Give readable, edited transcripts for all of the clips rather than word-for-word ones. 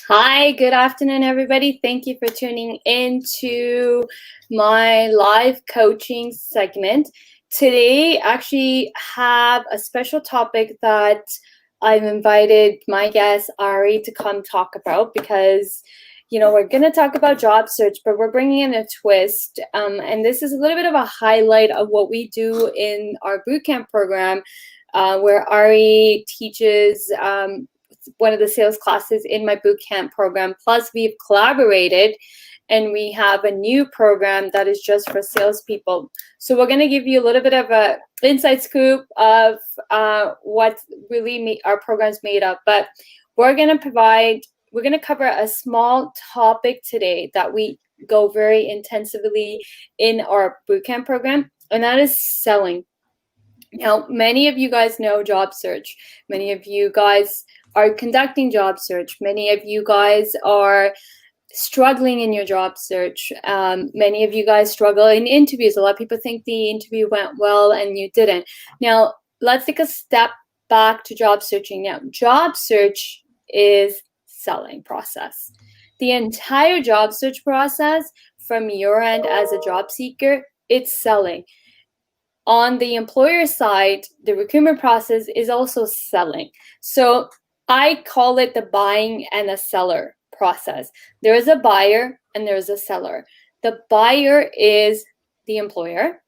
Hi, good afternoon, everybody. Thank you for tuning in to my live coaching segment. Today, I actually have a special topic that I've invited my guest Ari to come talk about because, we're going to talk about job search, but we're bringing in a twist. And this is a little bit of a highlight of what we do in our bootcamp program, where Ari teaches one of the sales classes in my bootcamp program. Plus, we've collaborated and we have a new program that is just for salespeople. So we're going to give you a little bit of a inside scoop of what really our program's made up. But we're going to cover a small topic today that we go very intensively in our bootcamp program, and that is selling. Now, many of you guys know job search. Many of you guys are conducting job search. Many of you guys are struggling in your job search. Many of you guys struggle in interviews. A lot of people think the interview went well and you didn't. Now, let's take a step back to job searching. Now, job search is selling process. The entire job search process from your end as a job seeker, it's selling. On the employer side, the recruitment process is also selling. So I call it the buying and a seller process. There is a buyer and there is a seller. The buyer is the employer.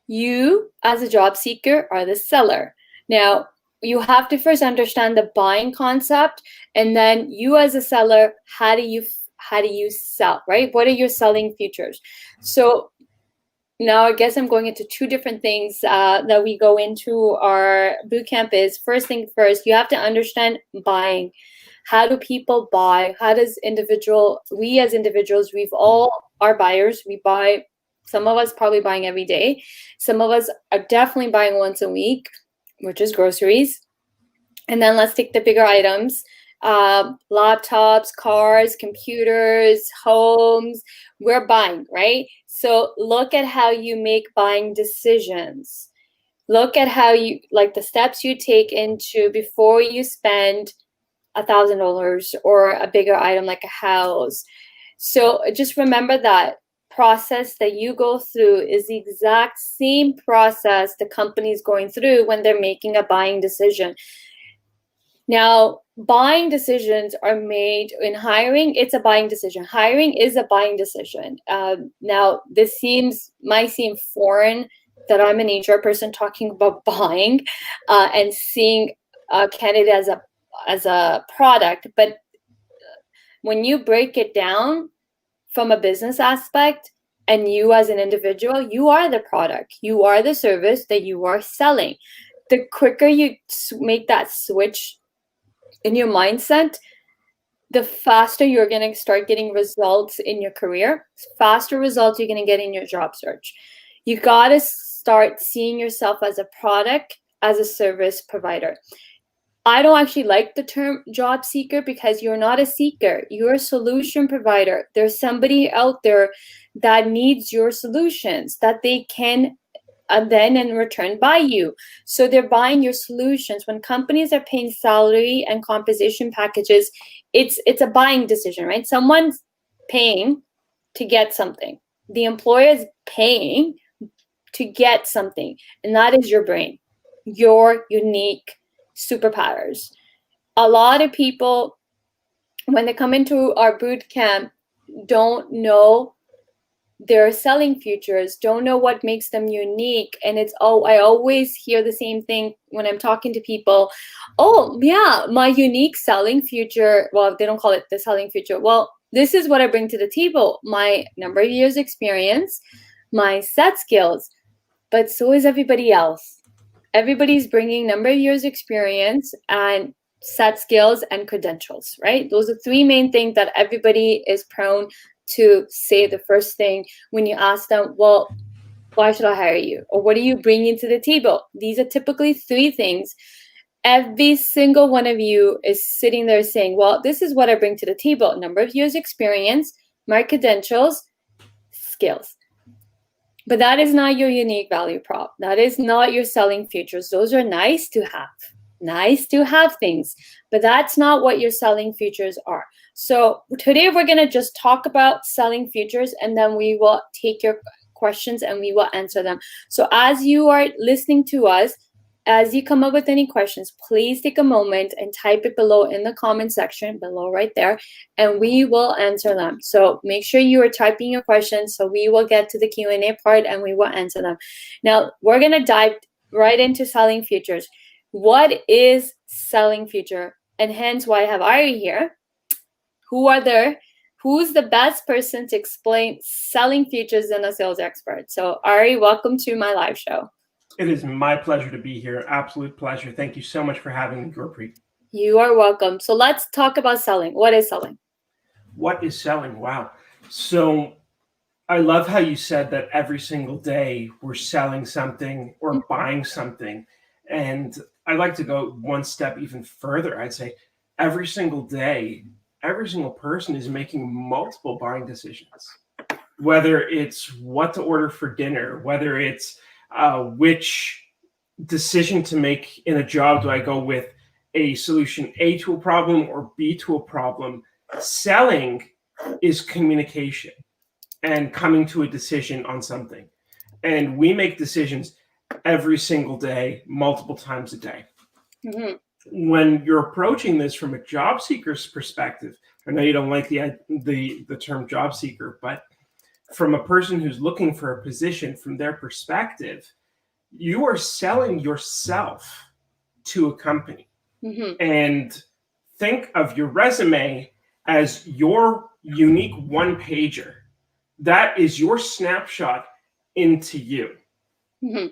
You, as a job seeker, are the seller. Now, you have to first understand the buying concept, and then you, as a seller, how do you sell, right? What are your selling features? So now, I guess I'm going into two different things that we go into our bootcamp is first thing first, you have to understand buying. How do people buy? We as individuals, we've all are buyers. We buy, some of us probably buying every day. Some of us are definitely buying once a week, which is groceries. And then let's take the bigger items. Laptops, cars, computers, homes, we're buying, right? So look at how you make buying decisions. Look at how you, like the steps you take into before you spend $1,000 or a bigger item like a house. So just remember that process that you go through is the exact same process the company is going through when they're making a buying decision. Now, buying decisions are made in hiring. It's a buying decision. Hiring is a buying decision. Now, this might seem foreign that I'm an HR person talking about buying and seeing a candidate as a product. But when you break it down from a business aspect and you as an individual, you are the product. You are the service that you are selling. The quicker you make that switch in your mindset, the faster you're going to start getting results in your career, faster results you're going to get in your job search. You got to start seeing yourself as a product, as a service provider. I don't actually like the term job seeker because you're not a seeker. You're a solution provider. There's somebody out there that needs your solutions that they can then in return buy you. So they're buying your solutions. When companies are paying salary and compensation packages, it's a buying decision, right? Someone's paying to get something. The employer is paying to get something, and that is your brain, your unique superpowers. A lot of people, when they come into our boot camp, don't know their selling features, don't know what makes them unique. And I always hear the same thing when I'm talking to people. Oh yeah, my unique selling feature. Well, they don't call it the selling feature. Well, this is what I bring to the table. My number of years experience, my set skills, but so is everybody else. Everybody's bringing number of years experience and set skills and credentials, right? Those are three main things that everybody is prone to say the first thing when you ask them, well, why should I hire you? Or what are you bringing to the table? These are typically three things. Every single one of you is sitting there saying, well, this is what I bring to the table. Number of years experience, my credentials, skills. But that is not your unique value prop. That is not your selling features. Those are nice to have. nice to have things, but that's not what your selling features are. So today we're going to just talk about selling features, and then we will take your questions and we will answer them. So as you are listening to us, as you come up with any questions, please take a moment and type it below in the comment section below right there, and we will answer them. So make sure you are typing your questions so we will get to the Q&A part and we will answer them. Now we're going to dive right into selling features. What is selling feature? And hence why I have Ari here. Who's the best person to explain selling features than a sales expert? So Ari, welcome to my live show. It is my pleasure to be here. Absolute pleasure. Thank you so much for having me, Gurpreet. You are welcome. So let's talk about selling. What is selling? What is selling? Wow. So I love how you said that every single day we're selling something or buying something. And I like to go one step even further. I'd say every single day, every single person is making multiple buying decisions, whether it's what to order for dinner, whether it's which decision to make in a job. Do I go with a solution A to a problem or B to a problem? Selling is communication and coming to a decision on something. And we make decisions every single day, multiple times a day. Mm-hmm. When you're approaching this from a job seeker's perspective, I know you don't like the term job seeker, but from a person who's looking for a position, from their perspective, you are selling yourself to a company. Mm-hmm. And think of your resume as your unique one-pager. That is your snapshot into you. Mm-hmm.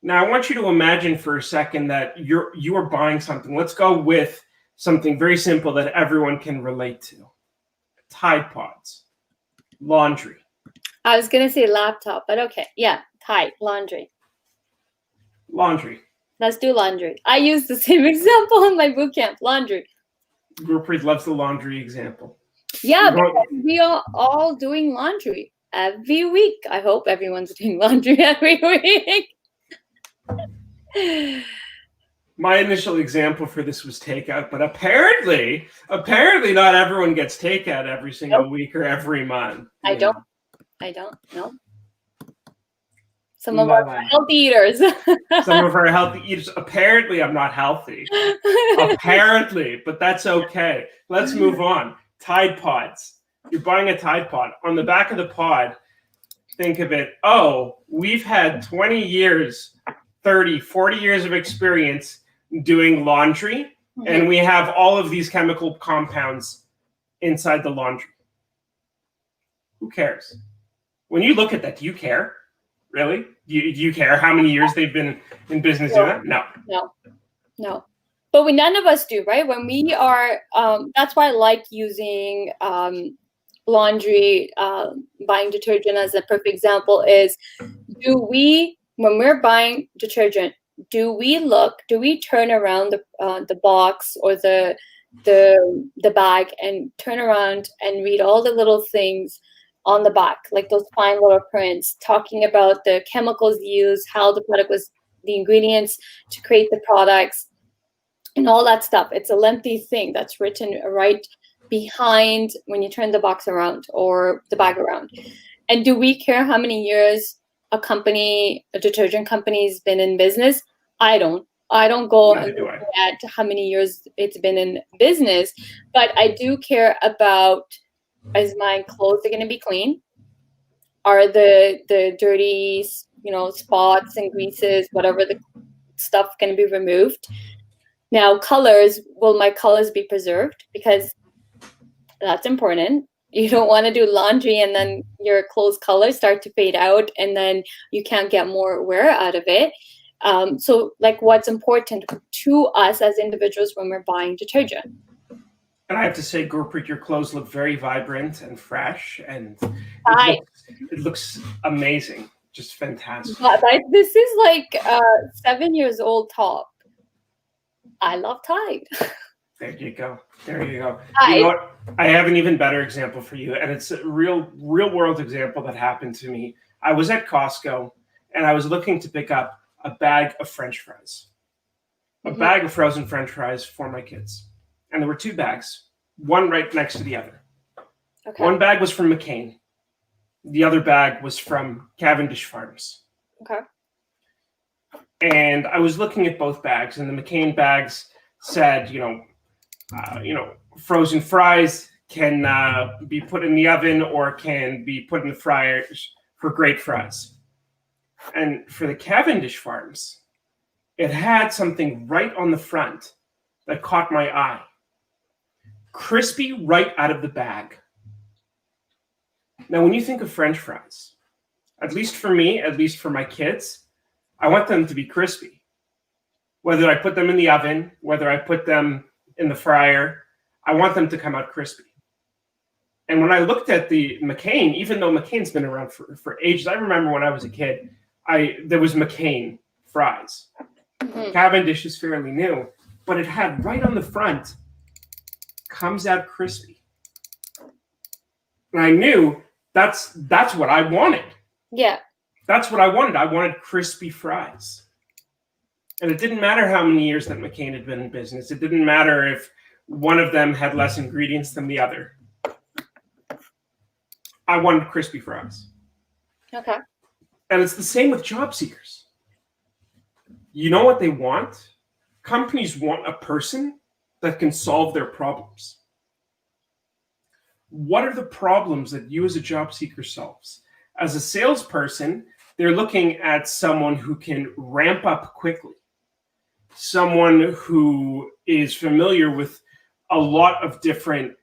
Now, I want you to imagine for a second that you are buying something. Let's go with something very simple that everyone can relate to. Tide Pods, laundry. I was going to say laptop, but okay. Yeah, Tide, laundry. Laundry. Let's do laundry. I use the same example in my bootcamp, laundry. Gurpreet loves the laundry example. Yeah, because we are all doing laundry every week. I hope everyone's doing laundry every week. My initial example for this was takeout, but apparently not everyone gets takeout every single week or every month. I don't know. Some of our healthy eaters. Some of our healthy eaters. Apparently, I'm not healthy. Apparently, but that's okay. Let's move on. Tide Pods. You're buying a Tide Pod. On the back of the pod, think of it. Oh, we've had 20 years, 30, 40 years of experience doing laundry, and we have all of these chemical compounds inside the laundry. Who cares? When you look at that, do you care? Really? Do you care how many years they've been in business doing that? No. But none of us do, right? When we are, that's why I like using laundry, buying detergent as a perfect example is, when we're buying detergent, do we turn around the box or the bag and turn around and read all the little things on the back, like those fine little prints talking about the chemicals used, how the product was, the ingredients to create the products, and all that stuff? It's a lengthy thing that's written right behind when you turn the box around or the bag around. And do we care how many years a detergent company has been in business? I don't go and look at how many years it's been in business, but I do care about, is my clothes going to be clean? Are the dirty, spots and greases, whatever the stuff, going to be removed? Now, colors, will my colors be preserved? Because that's important. You don't want to do laundry and then your clothes colors start to fade out and then you can't get more wear out of it. So what's important to us as individuals when we're buying detergent? And I have to say, Gurpreet, your clothes look very vibrant and fresh, and it looks amazing. Just fantastic. This is 7 years old top. I love Tide. There you go. You know what? I have an even better example for you, and it's a real world example that happened to me. I was at Costco, and I was looking to pick up a bag of French fries. a bag of frozen French fries for my kids. And there were two bags, one right next to the other. Okay. One bag was from McCain. The other bag was from Cavendish Farms. Okay. And I was looking at both bags, and the McCain bags said, frozen fries can be put in the oven or can be put in the fryers for great fries. And for the Cavendish Farms, it had something right on the front that caught my eye. Crispy right out of the bag. Now, when you think of French fries, at least for me, at least for my kids, I want them to be crispy. Whether I put them in the oven, whether I put them in the fryer, I want them to come out crispy. And when I looked at the McCain, even though McCain's been around for ages, I remember when I was a kid, there was McCain fries. Cavendish is fairly new, but it had right on the front, comes out crispy. And I knew that's what I wanted. Yeah. That's what I wanted. I wanted crispy fries. And it didn't matter how many years that McCain had been in business. It didn't matter if one of them had less ingredients than the other. I wanted crispy fries. Okay. And it's the same with job seekers. You know what they want? Companies want a person that can solve their problems. What are the problems that you as a job seeker solves? As a salesperson, they're looking at someone who can ramp up quickly, someone who is familiar with a lot of different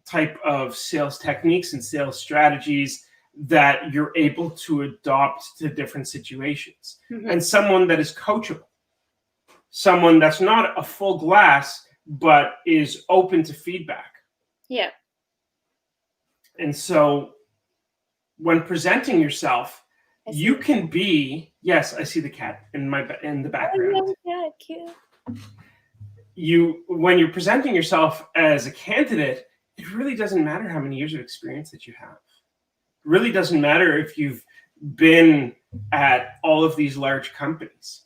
type of sales techniques and sales strategies that you're able to adopt to different situations, and someone that is coachable, someone that's not a full glass, but is open to feedback. Yeah. And so when presenting yourself, you can be, yes, I see the cat in the background. Oh, yeah, cute. When you're presenting yourself as a candidate, it really doesn't matter how many years of experience that you have. It really doesn't matter if you've been at all of these large companies.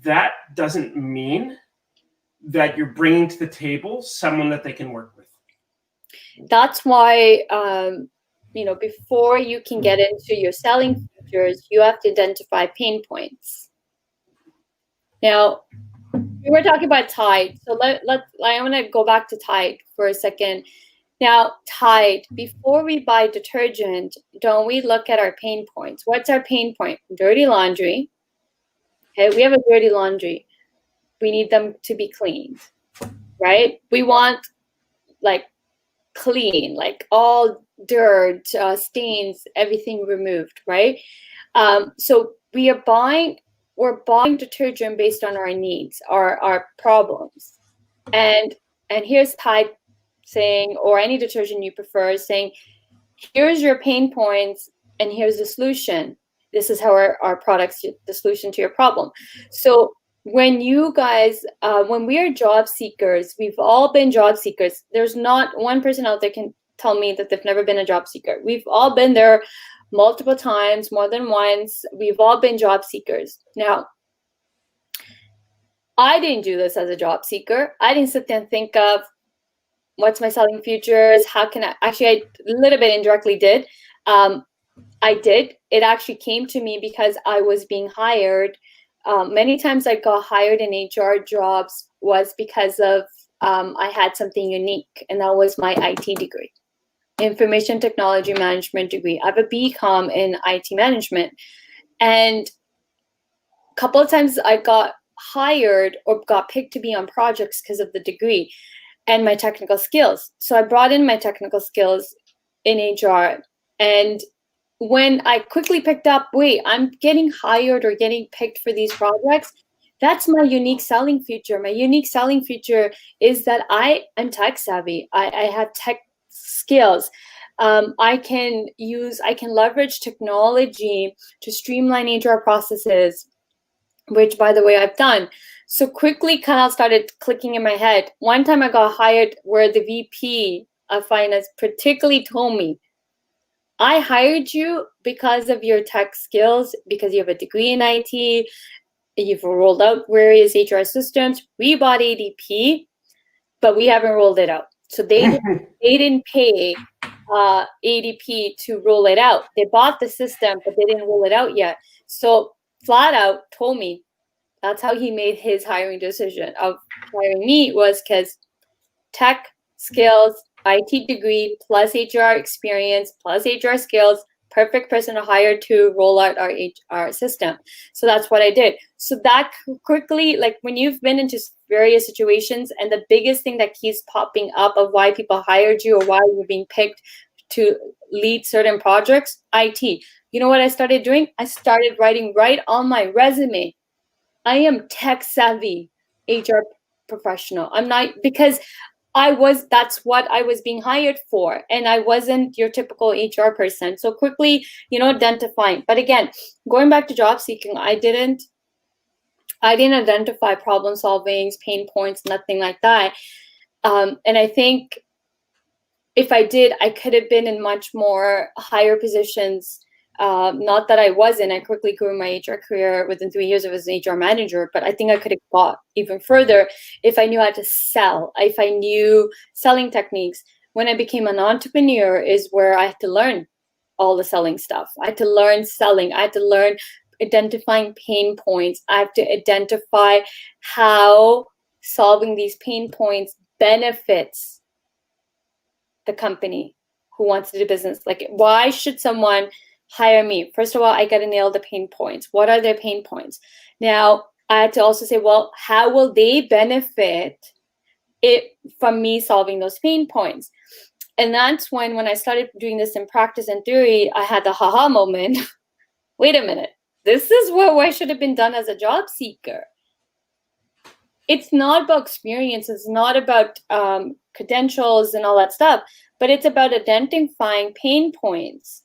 That doesn't mean that you're bringing to the table someone that they can work with. That's why, before you can get into your selling features, you have to identify pain points. Now, we were talking about Tide, so I want to go back to Tide for a second. Now, Tide, before we buy detergent, don't we look at our pain points? What's our pain point? Dirty laundry. Okay, we have a dirty laundry. We need them to be cleaned, right? We want clean, all dirt, stains, everything removed, right? So we're buying detergent based on our needs, our problems. And here's Tide saying, or any detergent you prefer, saying, here's your pain points and here's the solution. This is how our product's the solution to your problem. So when you guys, when we are job seekers, we've all been job seekers. There's not one person out there can tell me that they've never been a job seeker. We've all been there multiple times, more than once. We've all been job seekers. Now, I didn't do this as a job seeker. I didn't sit there and think of what's my selling features. How can I? Actually, I a little bit indirectly did. I did. It actually came to me because I was being hired. Many times I got hired in HR jobs was because of I had something unique, and that was my IT degree, information technology management degree. I have a BCom in IT management, and a couple of times I got hired or got picked to be on projects because of the degree and my technical skills. So I brought in my technical skills in HR, and when I quickly picked up, wait, I'm getting hired or getting picked for these projects, that's my unique selling feature. My unique selling feature is that I am tech savvy. I have tech skills. I can leverage technology to streamline HR processes, which, by the way, I've done. So quickly kind of started clicking in my head. One time I got hired where the VP of finance particularly told me, I hired you because of your tech skills, because you have a degree in IT. you've rolled out various HR systems. We bought ADP, but we haven't rolled it out. So they didn't pay ADP to roll it out. They bought the system, but they didn't roll it out yet. So flat out told me that's how he made his hiring decision of hiring me, was because tech skills, IT degree, plus HR experience, plus HR skills, perfect person to hire to roll out our HR system. So that's what I did. So that quickly, like when you've been into various situations and the biggest thing that keeps popping up of why people hired you or why you're being picked to lead certain projects, IT. You know what I started doing? I started writing right on my resume, I am tech savvy HR professional. I'm not, because that's what I was being hired for. And I wasn't your typical HR person. So quickly, identifying. But again, going back to job seeking, I didn't identify problem solvings, pain points, nothing like that. And I think if I did, I could have been in much more higher positions. Not that I wasn't. I quickly grew my HR career. Within 3 years, I was an HR manager, but I think I could have got even further if I knew how to sell, if I knew selling techniques. When I became an entrepreneur is where I had to learn all the selling stuff. I had to learn selling. I had to learn identifying pain points. I have to identify how solving these pain points benefits the company who wants to do business. Like, why should someone hire me? First of all, I got to nail the pain points. What are their pain points? Now, I had to also say, well, how will they benefit it from me solving those pain points? And that's when I started doing this in practice and theory, I had the haha moment. Wait a minute. This is what I should have been done as a job seeker. It's not about experience. It's not about credentials and all that stuff, but it's about identifying pain points.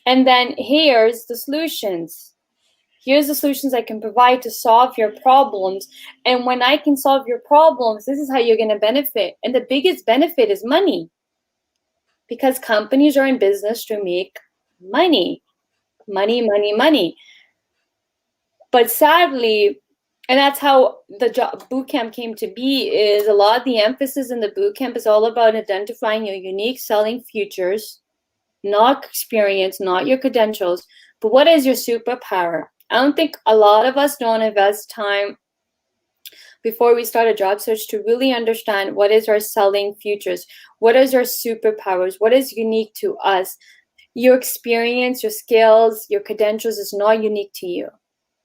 And then here's the solutions. Here's the solutions I can provide to solve your problems. And when I can solve your problems, this is how you're going to benefit. And the biggest benefit is money. Because companies are in business to make money. Money, money, money. But sadly, and that's how the job bootcamp came to be, is a lot of the emphasis in the bootcamp is all about identifying your unique selling features, not experience, not your credentials, but what is your superpower? I don't think a lot of us don't invest time before we start a job search to really understand what is our selling features, what is our superpowers, what is unique to us. Your experience, your skills, your credentials is not unique to you.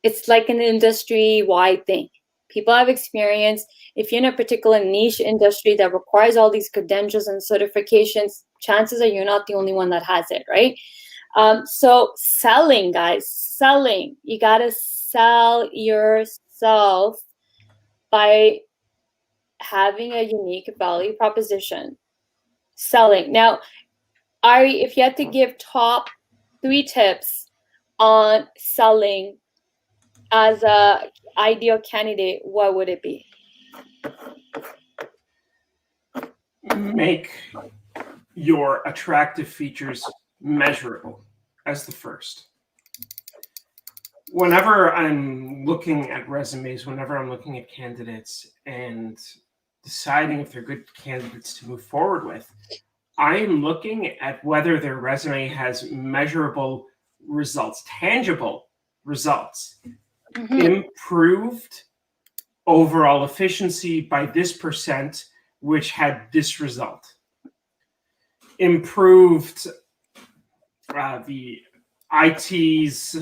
It's like an industry-wide thing. People have experience. If you're in a particular niche industry that requires all these credentials and certifications, chances are you're not the only one that has it, right? So selling, guys, selling. You got to sell yourself by having a unique value proposition. Selling. Now, Ari, if you had to give top 3 tips on selling as a ideal candidate, what would it be? Make your attractive features measurable as the first. Whenever I'm looking at resumes, whenever I'm looking at candidates and deciding if they're good candidates to move forward with, I'm looking at whether their resume has measurable results, tangible results. Mm-hmm. Improved overall efficiency by this percent, which had this result. Improved the IT's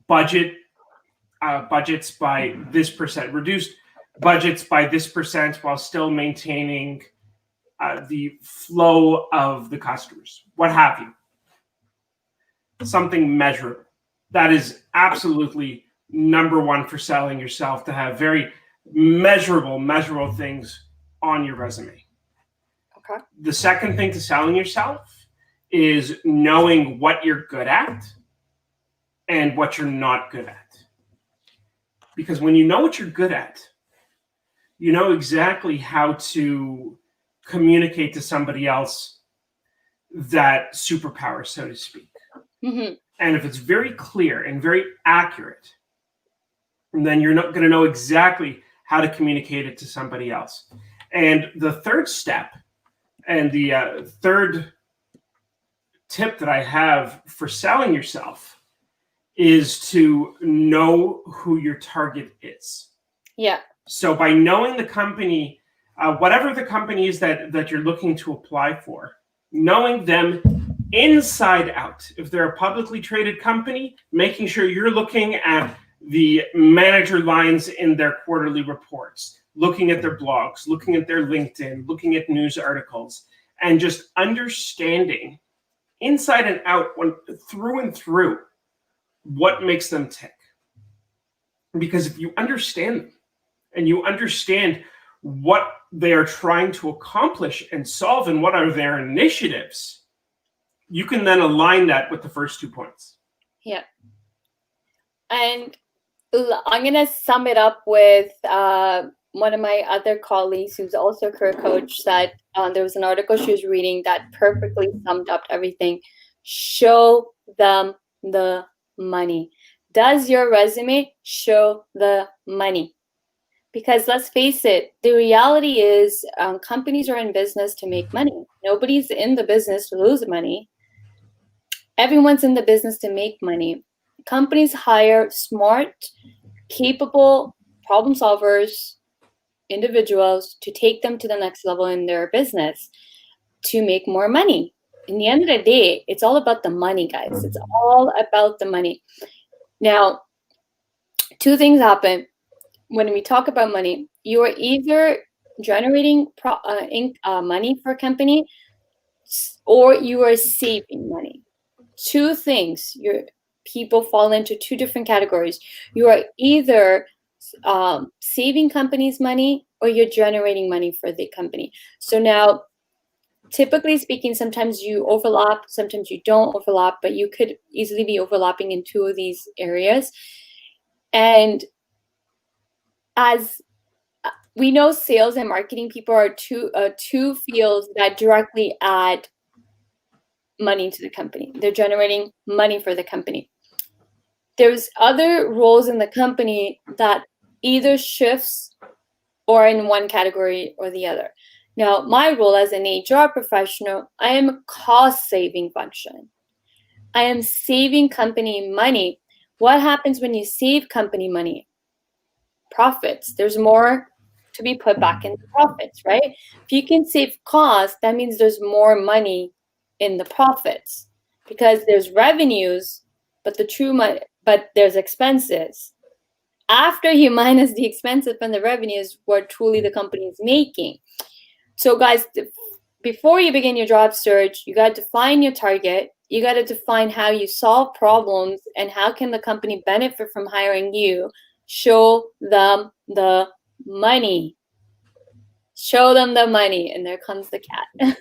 budgets by this percent. Reduced budgets by this percent while still maintaining the flow of the customers. What have you? Something measurable. That is absolutely number one for selling yourself, to have very measurable things on your resume. Okay. The second thing to selling yourself is knowing what you're good at and what you're not good at. Because when you know what you're good at, you know exactly how to communicate to somebody else that superpower, so to speak. Mm-hmm. And if it's very clear and very accurate, And then you're not going to know exactly how to communicate it to somebody else. And the third step and the third tip that I have for selling yourself is to know who your target is. Yeah. So by knowing the company, whatever the company is that you're looking to apply for, knowing them inside out. If they're a publicly traded company, making sure you're looking at the manager lines in their quarterly reports, looking at their blogs, looking at their LinkedIn, looking at news articles, and just understanding inside and out, through and through, what makes them tick. Because if you understand them and you understand what they are trying to accomplish and solve and what are their initiatives, you can then align that with the first 2 points. Yeah. And I'm going to sum it up with one of my other colleagues who's also a career coach said there was an article she was reading that perfectly summed up everything. Show them the money. Does your resume show the money? Because let's face it, the reality is companies are in business to make money. Nobody's in the business to lose money. Everyone's in the business to make money. Companies hire smart, capable problem solvers, individuals to take them to the next level in their business to make more money. In the end of the day, it's all about the money, guys. It's all about the money. Now, two things happen when we talk about money. You are either generating money for a company or you are saving money. Two things. People fall into two different categories. You are either saving companies money or you're generating money for the company. So now, typically speaking, sometimes you overlap, sometimes you don't overlap, but you could easily be overlapping in two of these areas. And as we know, sales and marketing people are two fields that directly add money to the company. They're generating money for the company. There's other roles in the company that either shifts or in one category or the other. Now, my role as an HR professional, I am a cost-saving function. I am saving company money. What happens when you save company money? Profits. There's more to be put back into profits, right? If you can save costs, that means there's more money in the profits because there's revenues, but there's expenses. After you minus the expenses from the revenues, what truly the company is making. So guys, before you begin your job search, you got to define your target. You got to define how you solve problems and how can the company benefit from hiring you. Show them the money. Show them the money. And there comes the cat.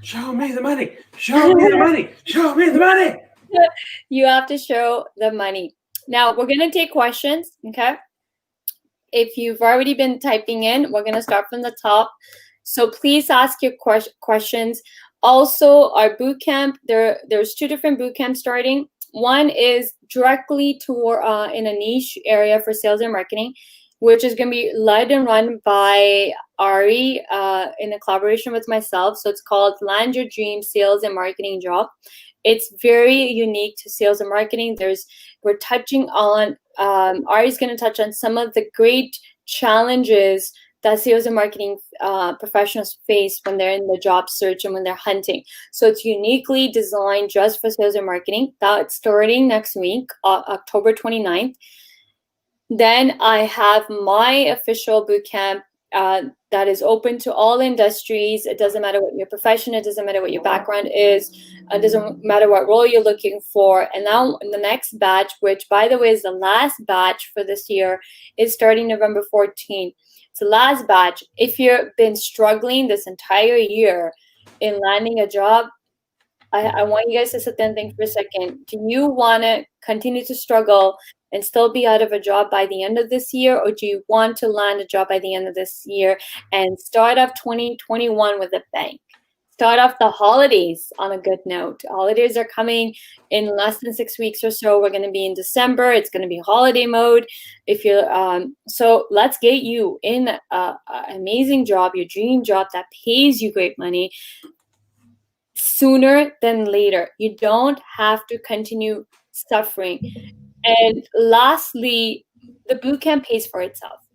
Show me the money. Show me the money. Show me the money. You have to show the money. Now, we're going to take questions, okay? If you've already been typing in, we're going to start from the top. So please ask your questions. Also, our boot camp, there's two different boot camps starting. One is directly in a niche area for sales and marketing, which is going to be led and run by Ari in a collaboration with myself. So it's called Land Your Dream Sales and Marketing Job. It's very unique to sales and marketing. We're touching on, Ari's going to touch on some of the great challenges that sales and marketing professionals face when they're in the job search and when they're hunting. So it's uniquely designed just for sales and marketing. That's starting next week, October 29th. Then I have my official bootcamp that is open to all industries. It doesn't matter what your profession, it doesn't matter what your background is, it doesn't matter what role you're looking for. And now in the next batch, which by the way is the last batch for this year, is starting November 14th. It's the last batch. If you've been struggling this entire year in landing a job, I want you guys to sit there and think for a second. Do you want to continue to struggle and still be out of a job by the end of this year? Or do you want to land a job by the end of this year and start off 2021 with a bang? start off the holidays on a good note. Holidays are coming in less than 6 weeks or so. We're going to be in December. It's going to be holiday mode. If you're so let's get you in an amazing job, your dream job that pays you great money sooner than later. You don't have to continue suffering. And lastly, the boot camp pays for itself.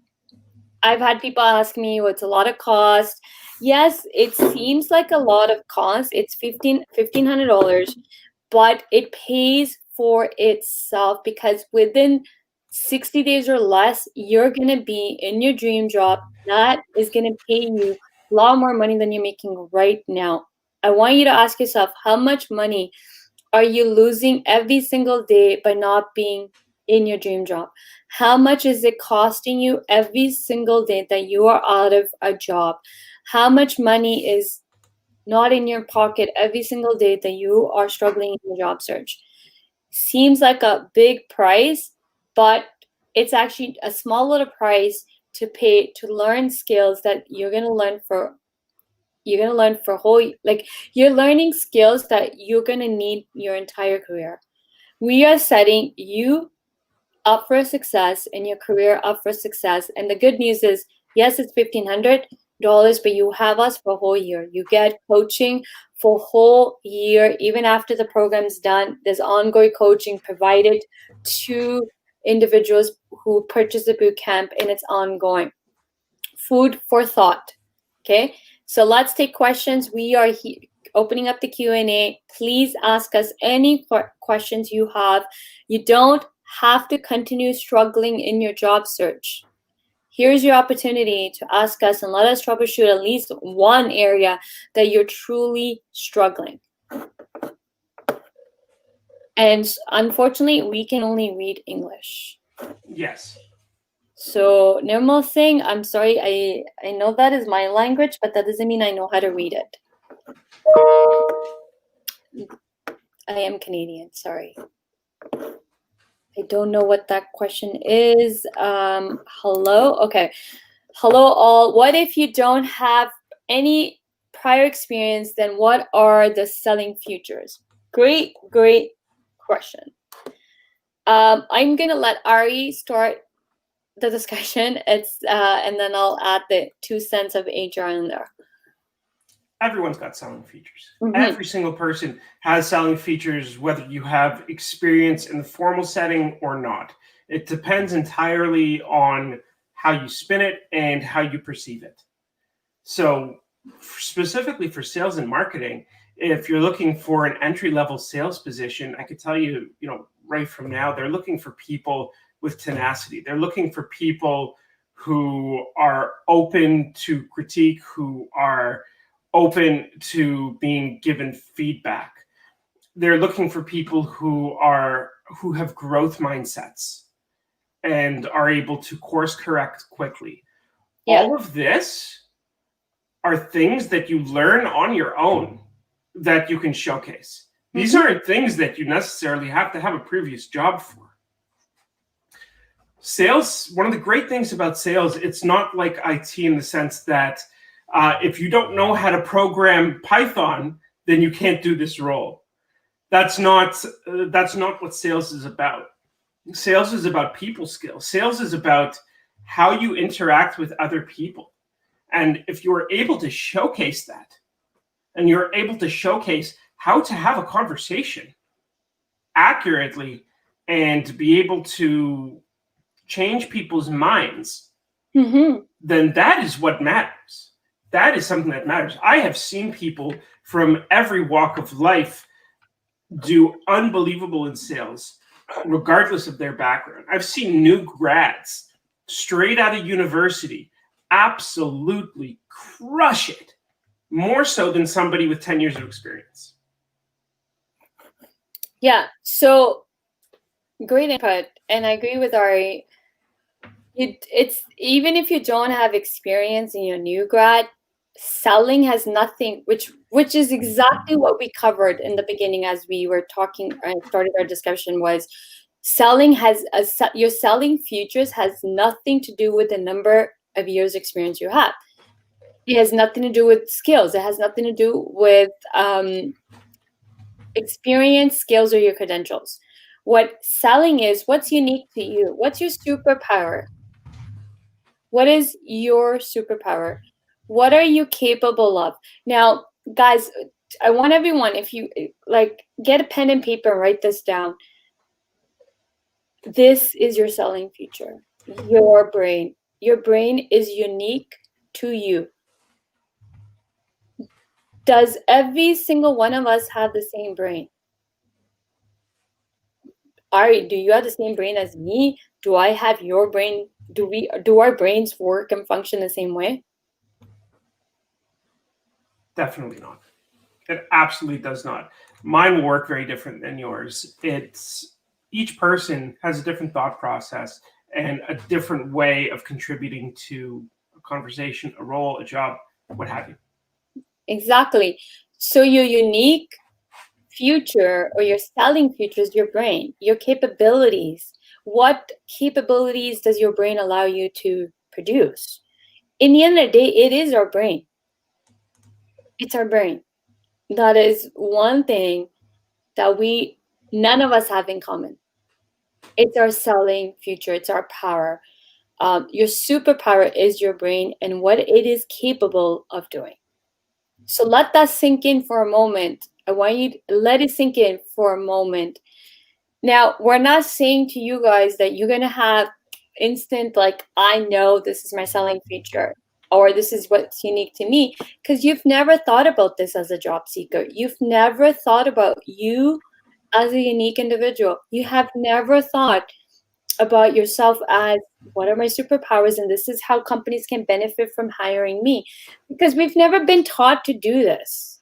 I've had people ask me, well, it's a lot of cost. Yes, it seems like a lot of cost. It's $1,500, but it pays for itself because within 60 days or less, you're going to be in your dream job. That is going to pay you a lot more money than you're making right now. I want you to ask yourself, how much money are you losing every single day by not being in your dream job? How much is it costing you every single day that you are out of a job? How much money is not in your pocket every single day that you are struggling in your job search? Seems like a big price, but it's actually a small little price to pay to learn skills that you're going to learn for like you're learning skills that you're going to need your entire career. We are setting you up for success in your career, up for success. And the good news is, yes, it's $1,500, but you have us for a whole year. You get coaching for a whole year. Even after the program's done, there's ongoing coaching provided to individuals who purchase the boot camp, and it's ongoing. Food for thought. Okay, so let's take questions. We are opening up the Q&A. Please ask us any questions you have. You don't have to continue struggling in your job search. Here's your opportunity to ask us and let us troubleshoot at least one area that you're truly struggling. And unfortunately, we can only read English. Yes. So Nirmal Singh, I'm sorry, I know that is my language, but that doesn't mean I know how to read it. I am Canadian, sorry. I don't know what that question is. Hello? Okay. Hello all. What if you don't have any prior experience, then what are the selling futures? Great question. I'm going to let Ari start the discussion. And then I'll add the 2 cents of HR in there. Everyone's got selling features. Mm-hmm. Every single person has selling features, whether you have experience in the formal setting or not. It depends entirely on how you spin it and how you perceive it. So specifically for sales and marketing, if you're looking for an entry-level sales position, I could tell you, right from now, they're looking for people with tenacity. They're looking for people who are open to critique, who are open to being given feedback. They're looking for people who have growth mindsets and are able to course correct quickly. Yeah. All of this are things that you learn on your own that you can showcase. These aren't things that you necessarily have to have a previous job for. Sales, one of the great things about sales, it's not like IT in the sense that if you don't know how to program Python, then you can't do this role. That's not what sales is about. Sales is about people skills. Sales is about how you interact with other people. And if you're able to showcase that, and you're able to showcase how to have a conversation accurately and be able to change people's minds, then that is what matters. That is something that matters. I have seen people from every walk of life do unbelievable in sales, regardless of their background. I've seen new grads straight out of university absolutely crush it, more so than somebody with 10 years of experience. Yeah, so great input. And I agree with Ari. It's even if you don't have experience in your new grad, selling has nothing, which is exactly what we covered in the beginning as we were talking and started our discussion, was selling your selling futures has nothing to do with the number of years experience you have. It has nothing to do with skills. It has nothing to do with experience, skills, or your credentials. What selling is, what's unique to you? What's your superpower? What is your superpower? What are you capable of? Now, guys, I want everyone, if you like, get a pen and paper and write this down. This is your selling feature. Your brain. Your brain is unique to you. Does every single one of us have the same brain? Ari, do you have the same brain as me? Do I have your brain? Do our brains work and function the same way? Definitely not. It absolutely does not. Mine will work very different than yours. It's each person has a different thought process and a different way of contributing to a conversation, a role, a job, what have you. Exactly. So your unique future or your selling future is your brain, your capabilities. What capabilities does your brain allow you to produce? In the end of the day, it is our brain. It's our brain. That is one thing that none of us have in common. It's our selling future. It's our power. Your superpower is your brain and what it is capable of doing. So let that sink in for a moment. I want you to let it sink in for a moment. Now, we're not saying to you guys that you're going to have instant, like, I know this is my selling feature or this is what's unique to me, because you've never thought about this as a job seeker. You've never thought about you as a unique individual. You have never thought about yourself as, what are my superpowers, and this is how companies can benefit from hiring me, because we've never been taught to do this.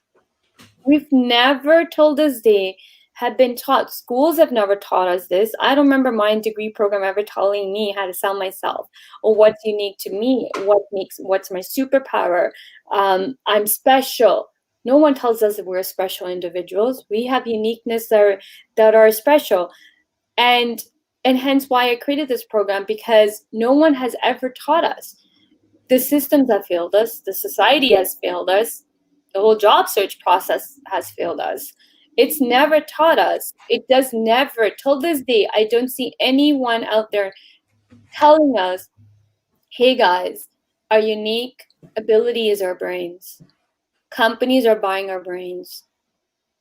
We've never, till this day, have been taught. Schools have never taught us this. I don't remember my degree program ever telling me how to sell myself or what's unique to me, what's my superpower. I'm special. No one tells us that we're special individuals. We have uniqueness that are special. And hence why I created this program, because no one has ever taught us. The systems have failed us. The society has failed us. The whole job search process has failed us. It's never taught us. It does never. Till this day, I don't see anyone out there telling us, hey guys, our unique ability is our brains. Companies are buying our brains.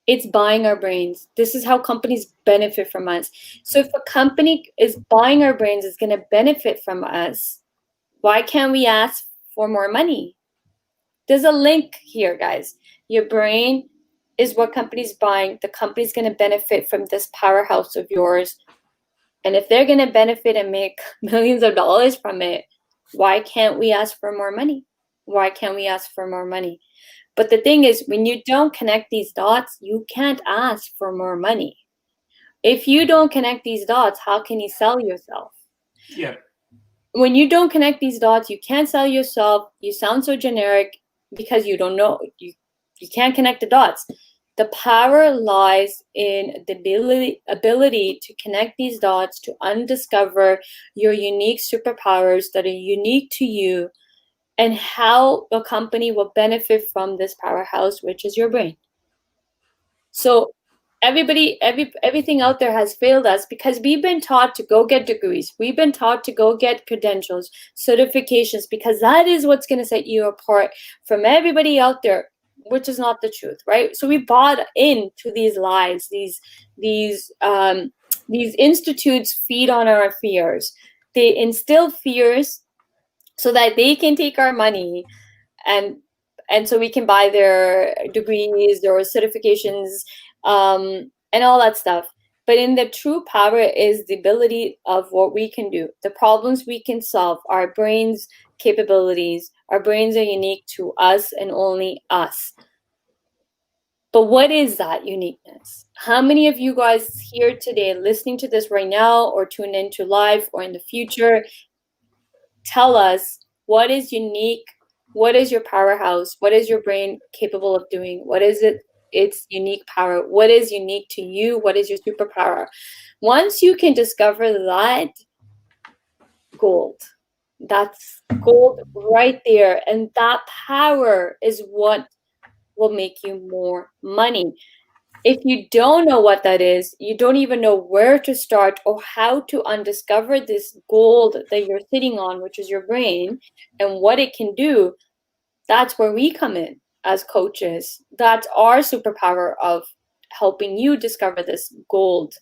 It's buying our brains. This is how companies benefit from us. So if a company is buying our brains, is going to benefit from us, why can't we ask for more money? There's a link here, guys. Your brain is what company's buying. The company's going to benefit from this powerhouse of yours. And if they're going to benefit and make millions of dollars from it, why can't we ask for more money? Why can't we ask for more money? But the thing is, when you don't connect these dots, you can't ask for more money. If you don't connect these dots, how can you sell yourself? Yeah. When you don't connect these dots, you can't sell yourself. You sound so generic because you don't know. You can't connect the dots. The power lies in the ability to connect these dots, to undiscover your unique superpowers that are unique to you, and how a company will benefit from this powerhouse, which is your brain. So everything out there has failed us because we've been taught to go get degrees. We've been taught to go get credentials, certifications, because that is what's going to set you apart from everybody out there, which is not the truth, right? So we bought into these lies. These institutes feed on our fears. They instill fears so that they can take our money and so we can buy their degrees or certifications and all that stuff. But in the true power is the ability of what we can do, the problems we can solve, our brains' capabilities. Our brains are unique to us and only us. But what is that uniqueness? How many of you guys here today listening to this right now or tuned into live or in the future, tell us what is unique? What is your powerhouse? What is your brain capable of doing? What is its unique power? What is unique to you? What is your superpower? Once you can discover that, gold. That's gold right there. And that power is what will make you more money. If you don't know what that is, you don't even know where to start or how to undiscover this gold that you're sitting on, which is your brain, and what it can do, that's where we come in as coaches. That's our superpower of helping you discover this gold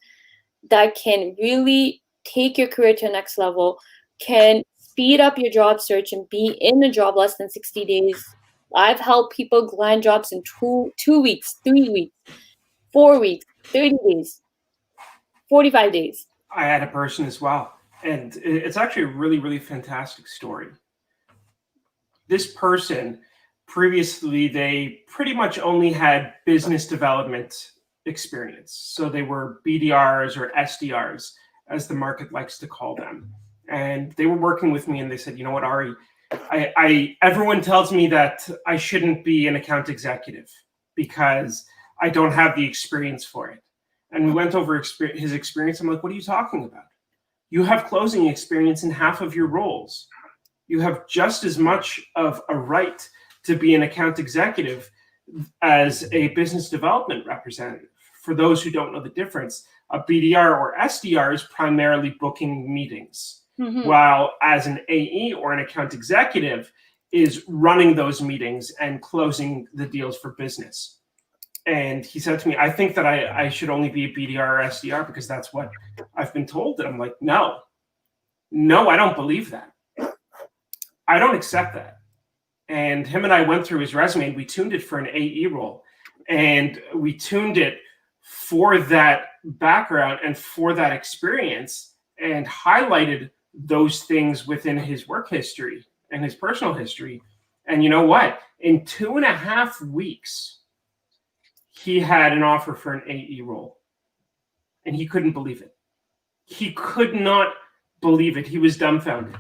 that can really take your career to the next level, can speed up your job search and be in a job less than 60 days. I've helped people land jobs in 2 weeks, 3 weeks, 4 weeks, 30 days, 45 days. I had a person as well, and it's actually a really, really fantastic story. This person, previously, they pretty much only had business development experience. So they were BDRs or SDRs, as the market likes to call them. And they were working with me, and they said, you know what, Ari, everyone tells me that I shouldn't be an account executive because I don't have the experience for it. And we went over his experience. I'm like, what are you talking about? You have closing experience in half of your roles. You have just as much of a right to be an account executive as a business development representative. For those who don't know the difference, a BDR or SDR is primarily booking meetings, while as an AE or an account executive is running those meetings and closing the deals for business. And he said to me, I think that I should only be a BDR or SDR because that's what I've been told. And I'm like, no, I don't believe that. I don't accept that. And him and I went through his resume and we tuned it for an AE role. And we tuned it for that background and for that experience and highlighted those things within his work history and his personal history. And you know what? In 2.5 weeks, he had an offer for an AE role. And he couldn't believe it. He could not believe it. He was dumbfounded.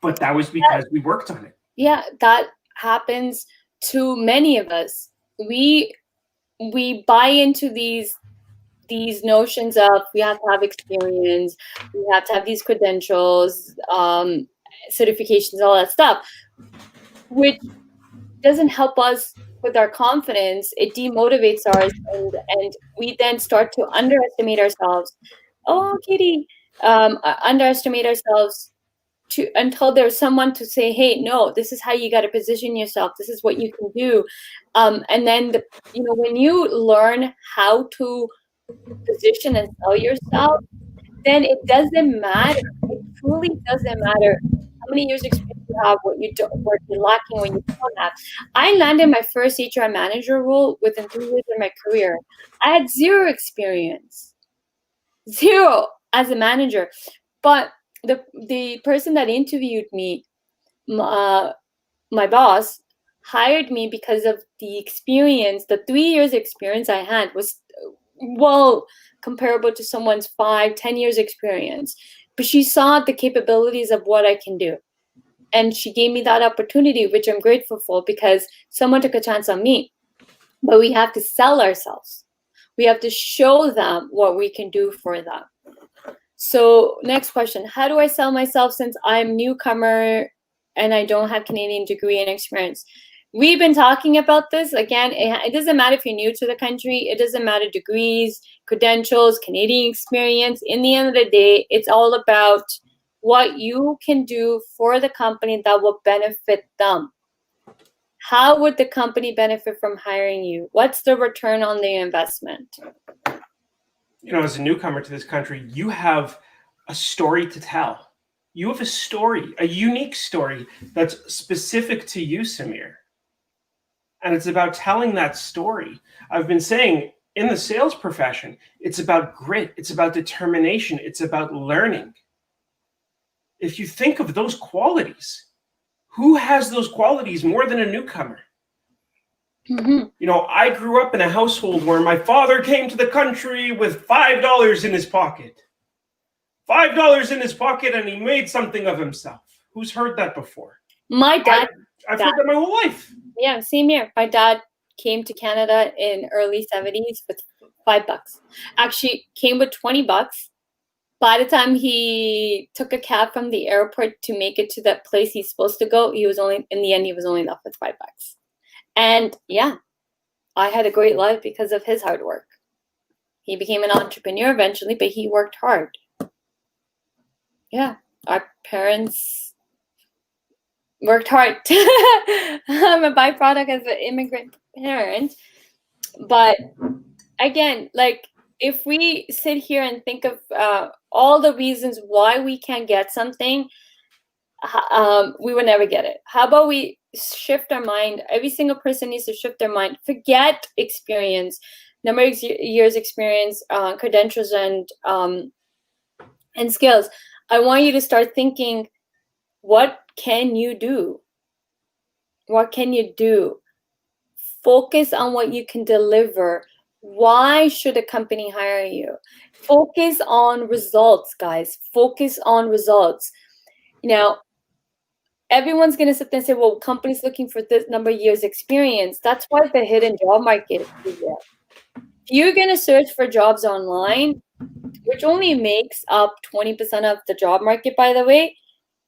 But that was because we worked on it. Yeah, that happens to many of us. We buy into these notions of we have to have experience, we have to have these credentials, certifications, all that stuff, which doesn't help us with our confidence. It demotivates ours, and we then start to underestimate ourselves. Oh, Kitty, underestimate ourselves until there's someone to say, hey, no, this is how you got to position yourself. This is what you can do. And then, when you learn how to position and sell yourself, then it doesn't matter. It truly doesn't matter how many years experience you have, what you're lacking, what you don't have. I landed my first HR manager role within 3 years of my career. I had zero experience, zero as a manager. But the person that interviewed me, my boss, hired me because of the experience. The 3 years experience I had was comparable to someone's 5-10 years experience. But she saw the capabilities of what I can do. And she gave me that opportunity, which I'm grateful for, because someone took a chance on me. But we have to sell ourselves. We have to show them what we can do for them. So next question, how do I sell myself since I'm newcomer and I don't have Canadian degree and experience? We've been talking about this. Again, it doesn't matter if you're new to the country. It doesn't matter degrees, credentials, Canadian experience. In the end of the day, it's all about what you can do for the company that will benefit them. How would the company benefit from hiring you? What's the return on the investment? As a newcomer to this country, you have a story to tell. You have a story, a unique story that's specific to you, Samir. And it's about telling that story. I've been saying in the sales profession, it's about grit, it's about determination, it's about learning. If you think of those qualities, who has those qualities more than a newcomer? I grew up in a household where my father came to the country with $5 in his pocket. $5 in his pocket, and he made something of himself. Who's heard that before? My dad. I've heard that my whole life. Yeah, same here. My dad came to Canada in early 70s with $5. Actually, came with $20 By the time he took a cab from the airport to make it to that place he's supposed to go, he was only left with $5. And yeah, I had a great life because of his hard work. He became an entrepreneur eventually, but he worked hard. Yeah, our parents worked hard. I'm a byproduct as an immigrant parent. But again, like, if we sit here and think of all the reasons why we can't get something, we will never get it. How about we shift our mind? Every single person needs to shift their mind. Forget experience, number of years experience, credentials, and skills. I want you to start thinking, what can you do? What can you do? Focus on what you can deliver. Why should a company hire you? Focus on results, guys. Focus on results. Now, everyone's going to sit there and say, well, companies looking for this number of years experience. That's why the hidden job market is there. If you're going to search for jobs online, which only makes up 20% of the job market, by the way,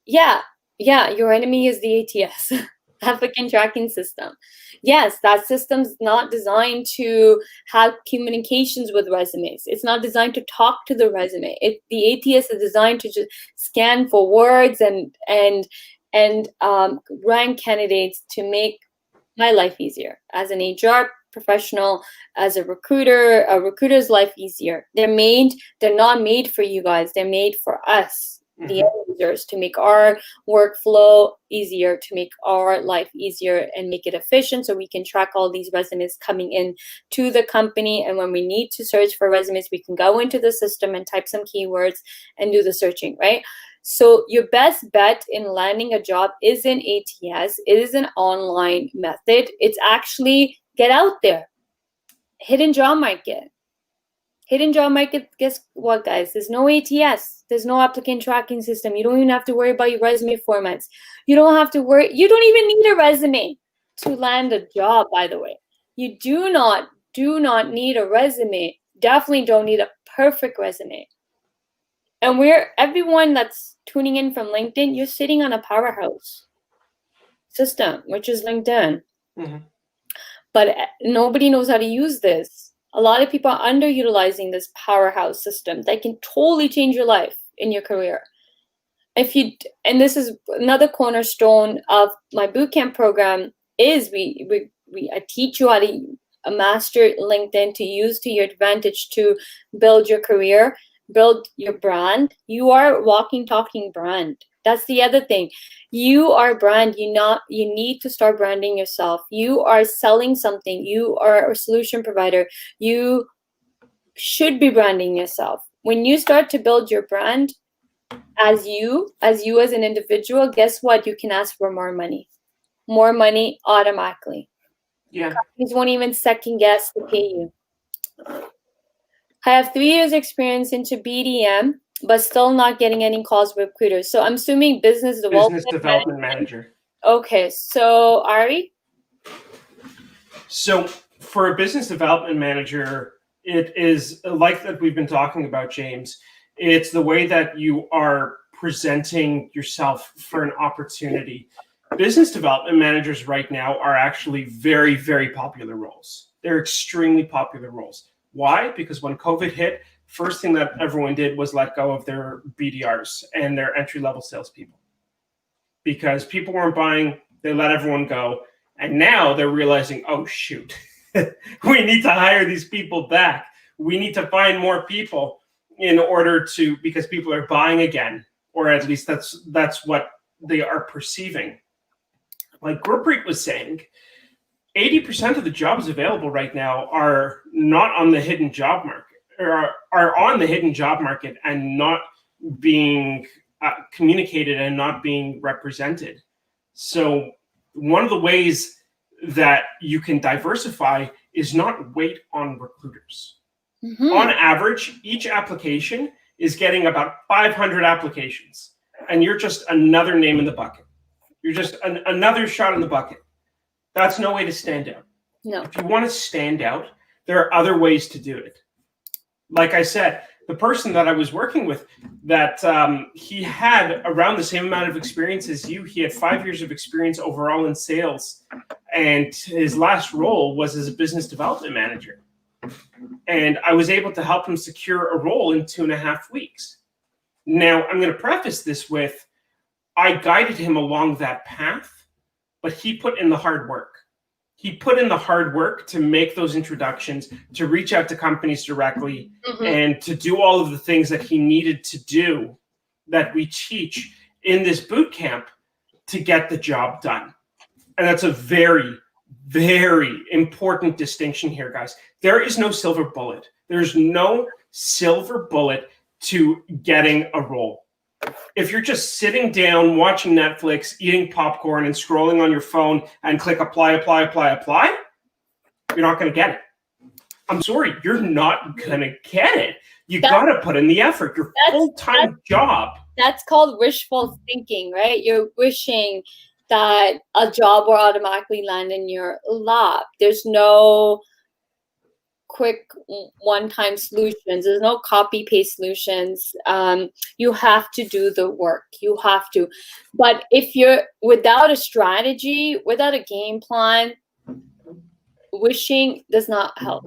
yeah, your enemy is the ATS. Applicant tracking system. Yes, that system's not designed to have communications with resumes. It's not designed to talk to the resume. The ATS is designed to just scan for words and rank candidates to make my life easier as an HR professional, as a recruiter's life easier. They're not made for you guys. They're made for us, the end users, to make our workflow easier, to make our life easier and make it efficient, so we can track all these resumes coming in to the company. And when we need to search for resumes, we can go into the system and type some keywords and do the searching, right? So your best bet in landing a job isn't ATS. It is an online method. It's actually get out there. Hidden job market. Hidden job market, guess what, guys? There's no ATS. There's no applicant tracking system. You don't even have to worry about your resume formats. You don't have to worry. You don't even need a resume to land a job, by the way. You do not need a resume. Definitely don't need a perfect resume. And everyone that's tuning in from LinkedIn, you're sitting on a powerhouse system, which is LinkedIn. Mm-hmm. But nobody knows how to use this. A lot of people are underutilizing this powerhouse system that can totally change your life in your career. And this is another cornerstone of my bootcamp program, is I teach you how to master LinkedIn to use to your advantage to build your career, build your brand. You are a walking, talking brand. That's the other thing. You are a brand. You need to start branding yourself. You are selling something. You are a solution provider. You should be branding yourself. When you start to build your brand as you as an individual, guess what? You can ask for more money automatically. Yeah. Companies won't even second guess to pay you. I have 3 years experience into BDM, but still not getting any calls with recruiters. So I'm assuming business development manager. Okay, so Ari? So for a business development manager, it is like that we've been talking about, James. It's the way that you are presenting yourself for an opportunity. Business development managers right now are actually very, very popular roles. They're extremely popular roles. Why? Because when COVID hit, first thing that everyone did was let go of their BDRs and their entry-level salespeople. Because people weren't buying, they let everyone go. And now they're realizing, oh, shoot, we need to hire these people back. We need to find more people in order to, because people are buying again, or at least that's what they are perceiving. Like Gurpreet was saying, 80% of the jobs available right now are not on the hidden job market, or are on the hidden job market and not being communicated and not being represented. So one of the ways that you can diversify is not wait on recruiters. Mm-hmm. On average, each application is getting about 500 applications, and you're just another name in the bucket. You're just another shot in the bucket. That's no way to stand out. No. If you want to stand out, there are other ways to do it. Like I said, the person that I was working with, that he had around the same amount of experience as you. He had 5 years of experience overall in sales, and his last role was as a business development manager. And I was able to help him secure a role in 2.5 weeks. Now, I'm going to preface this with, I guided him along that path, but he put in the hard work. He put in the hard work to make those introductions, to reach out to companies directly, and to do all of the things that he needed to do that we teach in this boot camp to get the job done. And that's a very, very important distinction here, guys. There is no silver bullet. There's no silver bullet to getting a role. If you're just sitting down, watching Netflix, eating popcorn, and scrolling on your phone and click apply, you're not going to get it. I'm sorry, you're not going to get it. You got to put in the effort. Your full-time job. That's called wishful thinking, right? You're wishing that a job will automatically land in your lap. There's no quick one-time solutions. There's no copy-paste solutions. You have to do the work. You have to. But if you're without a strategy, without a game plan, wishing does not help.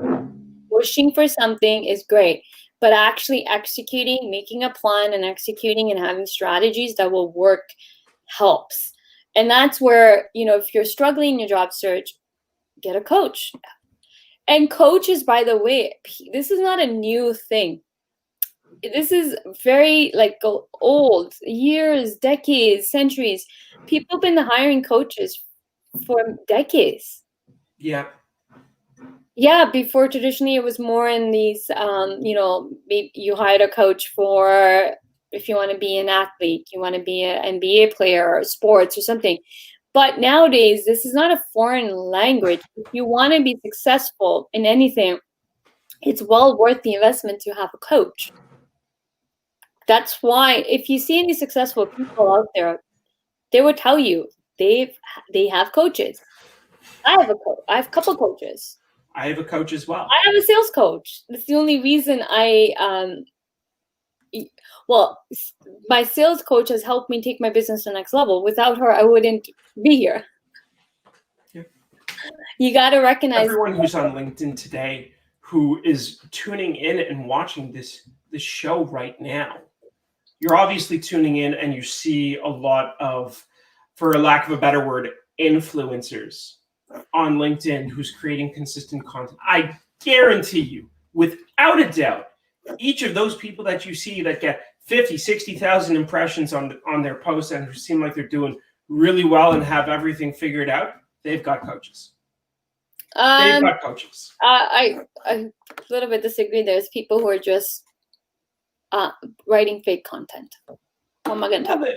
Wishing for something is great, but actually executing, making a plan and executing and having strategies that will work helps. And that's where, if you're struggling in your job search, get a coach. And coaches, by the way, this is not a new thing. This is very old, years, decades, centuries. People have been hiring coaches for decades. Yeah. Yeah, before traditionally it was more in these, maybe you hired a coach for if you want to be an athlete, you want to be an NBA player or sports or something. But nowadays, this is not a foreign language. If you want to be successful in anything, it's well worth the investment to have a coach. That's why if you see any successful people out there, they will tell you they have coaches. I have a couple coaches. I have a coach as well. I have a sales coach. That's the only reason my sales coach has helped me take my business to the next level. Without her, I wouldn't be here. Yeah. You got to recognize everyone who's on LinkedIn today who is tuning in and watching this show right now. You're obviously tuning in and you see a lot of, for a lack of a better word, influencers on LinkedIn who's creating consistent content. I guarantee you, without a doubt, each of those people that you see that get 50, 60,000 impressions on their posts and who seem like they're doing really well and have everything figured out, they've got coaches. They've got coaches. I a little bit disagree. There's people who are just writing fake content. What am I going to talk about?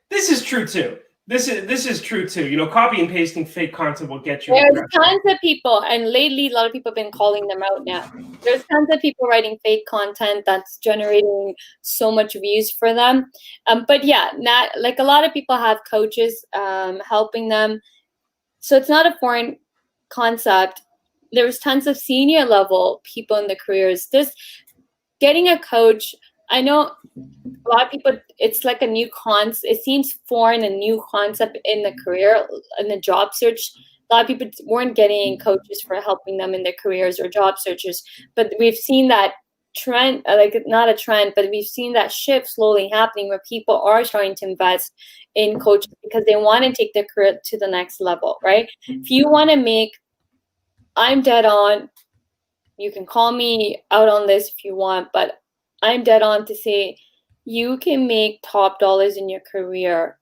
This is true too. This is true too. Copy and pasting fake content will get you. There's tons of people, and lately a lot of people have been calling them out now. There's tons of people writing fake content that's generating so much views for them. But yeah, not like a lot of people have coaches helping them. So it's not a foreign concept. There's tons of senior level people in the careers. Getting a coach, I know a lot of people, it's like a new concept. It seems foreign, a new concept in the career, in the job search. A lot of people weren't getting coaches for helping them in their careers or job searches. But we've seen that trend, not a trend, but we've seen that shift slowly happening where people are starting to invest in coaches because they want to take their career to the next level, right? If you want to I'm dead on. You can call me out on this if you want, but I'm dead on to say you can make top dollars in your career,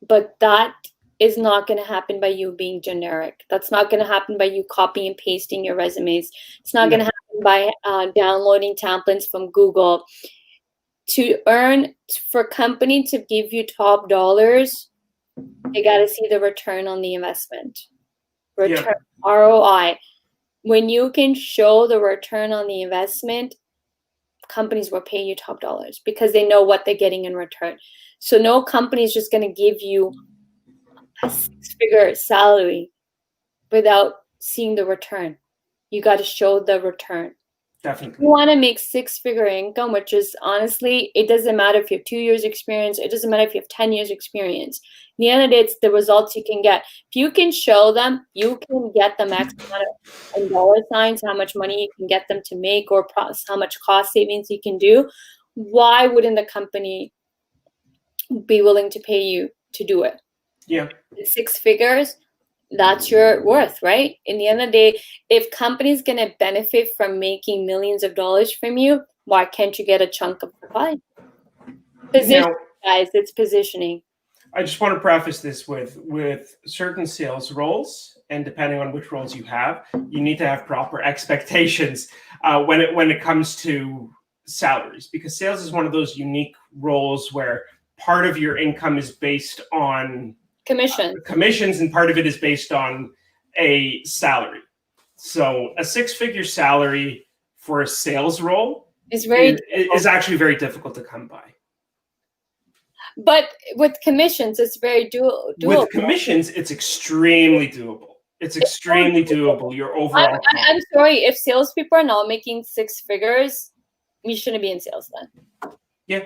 but that is not going to happen by you being generic. That's not going to happen by you copying and pasting your resumes. It's not going to happen by downloading templates from Google. For a company to give you top dollars, they got to see the return on the investment. ROI. When you can show the return on the investment, companies will pay you top dollars because they know what they're getting in return. So no company is just going to give you a 6-figure salary without seeing the return. You got to show the return. Definitely. You want to make 6-figure income, which is honestly, it doesn't matter if you have 2 years experience. It doesn't matter if you have 10 years experience. In the end of the day, it's the results you can get. If you can show them, you can get the max amount of in dollar signs, how much money you can get them to make, or how much cost savings you can do. Why wouldn't the company be willing to pay you to do it? Yeah. 6 figures, that's your worth, right? In the end of the day, if company's going to benefit from making millions of dollars from you, why can't you get a chunk of the pie? Position, guys, it's positioning. I just want to preface this with certain sales roles, and depending on which roles you have, you need to have proper expectations when it comes to salaries, because sales is one of those unique roles where part of your income is based on commissions, and part of it is based on a salary. So a 6-figure salary for a sales role is actually very difficult to come by. But with commissions, it's very doable. With commissions, it's extremely doable. It's extremely doable. Your overall. I'm sorry, if salespeople are not making 6 figures, you shouldn't be in sales then. Yeah.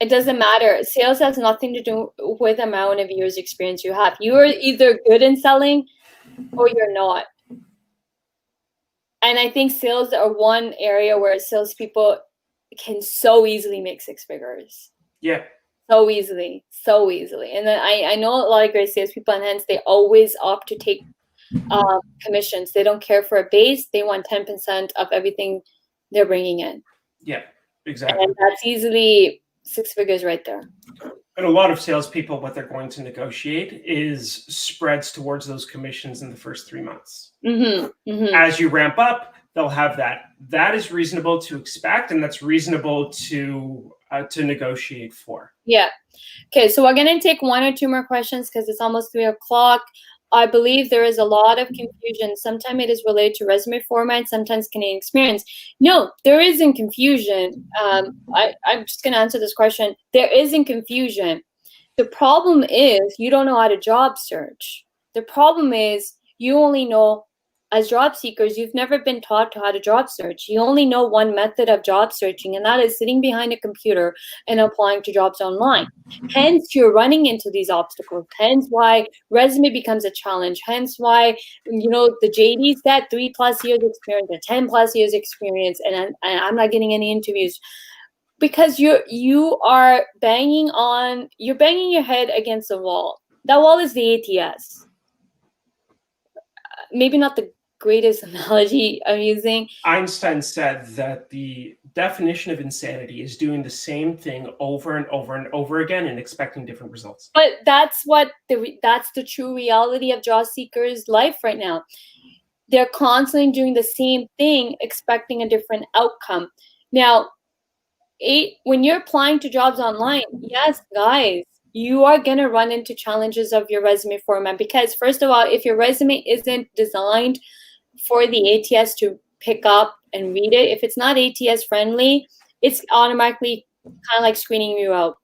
It doesn't matter. Sales has nothing to do with the amount of years experience you have. You are either good in selling or you're not. And I think sales are one area where salespeople can so easily make 6 figures. Yeah. So easily. And then I know a lot of great salespeople, and hence they always opt to take commissions. They don't care for a base. They want 10% of everything they're bringing in. Yeah, exactly. And that's easily 6 figures right there. And a lot of salespeople, what they're going to negotiate is spreads towards those commissions in the first 3 months. As you ramp up, they'll have that. That is reasonable to expect, and that's reasonable to negotiate for. Yeah. Okay, so we're going to take 1 or 2 more questions because it's almost 3 o'clock. I believe there is a lot of confusion. Sometimes it is related to resume format, sometimes Canadian experience. No, there isn't confusion. I'm just going to answer this question. There isn't confusion. The problem is you don't know how to job search. The problem is you only know, as job seekers, you've never been taught how to job search. You only know one method of job searching, and that is sitting behind a computer and applying to jobs online. Hence, you're running into these obstacles. Hence why resume becomes a challenge. Hence why, the JD said 3+ years experience or 10+ years experience, and I'm not getting any interviews. Because you are banging your head against the wall. That wall is the ATS. Maybe not the greatest analogy I'm using. Einstein said that the definition of insanity is doing the same thing over and over and over again and expecting different results. But that's the true reality of job seekers' life right now. They're constantly doing the same thing, expecting a different outcome. Now, when you're applying to jobs online, yes, guys, you are going to run into challenges of your resume format, because first of all, if your resume isn't designed for the ATS to pick up and read it, if it's not ATS friendly, it's automatically kind of like screening you out.